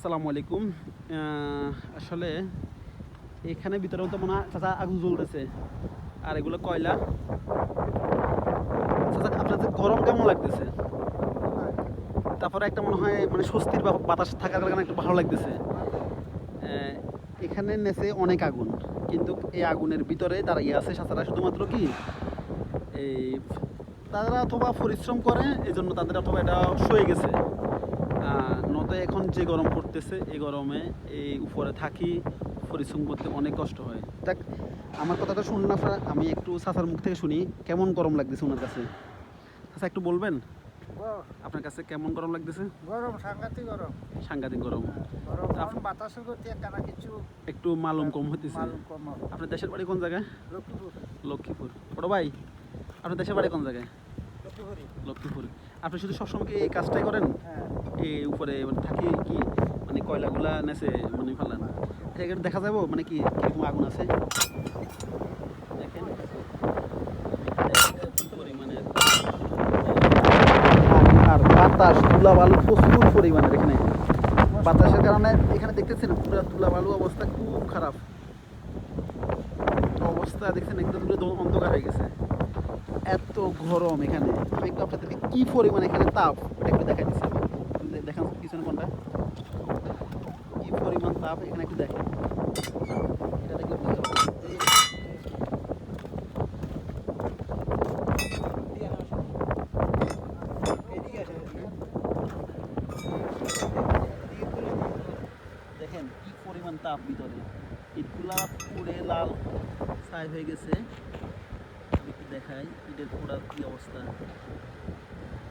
আসসালামু আলাইকুম। আসলে এখানে ভিতরেও তো মনে হয় চাচা আগুন জ্বলতেছে, আর এগুলো কয়লা। চাচা আপনার যে গরম কেমন লাগতেছে? তারপরে একটা মনে হয় মানে স্বস্তির বাতাস থাকার কারণে একটু ভালো লাগতেছে। আহ, এখানে নেচে অনেক আগুন, কিন্তু এই আগুনের ভিতরে তারা আছে চাচারা শুধুমাত্র কি এই তারা অথবা পরিশ্রম করে, এই জন্য তাদের অথবা এটা সয়ে গেছে। নয়তো এখন যে গরম পড়তেছে এই গরমে এই উপরে থাকি পরিশ্রম করতে অনেক কষ্ট হয়। দেখ, আমার কথাটা শুনুন আপনারা, আমি একটু চাচার মুখ থেকে শুনি কেমন গরম লাগতেছে ওনার কাছে। চাচা একটু বলবেন আপনার কাছে কেমন গরম লাগতেছে? গরম, সাংঘাতিক গরম। সাংঘাতিক গরম। গরম এখন বাতাসের গতি একখানা কিছু একটু মালুম কম হইতেছে। মালুম কম হবে। আপনার দেশের বাড়ি কোন জায়গায়? লক্ষ্মীপুর। লক্ষ্মীপুর। বড় ভাই, আপনার দেশের বাড়ি কোন জায়গায়? লক্ষ্মীপুরই। লক্ষ্মীপুর। আপনি শুধু সবসময় কি এই কাজটাই করেন? হ্যাঁ। এই উপরে মানে থাকি কি মানে কয়লাগুলা নেচে মানে ফেলান? এটা দেখা যাবো মানে কি কিরকম আগুন আছে দেখেন। কি পরিমাণে আর বাতাস, ধুলা বালু প্রচুর পরিমাণে এখানে। বাতাসের কারণে এখানে দেখতেছেন পুরো ধুলা বালু অবস্থা খুব খারাপ অবস্থা, দেখছেন একদম পুরো অন্ধকার হয়ে গেছে। এত গরম এখানে। আমি একটু আপনাদেরকে কি পরিমাণ এখানে তাপ এটা একটু দেখাই দিচ্ছি। দেখান পিছনে কোনটা, কি পরিমাণ তাপ এখানে একটু দেখেন। এটা দেখলে বুঝতে পারবেন। দেখেন কি পরিমাণ তাপ ভিতরে, ইটগুলা পুড়ে লাল ছাই হয়ে গেছে। একটু দেখাই ইটের পোড়ার কি অবস্থা।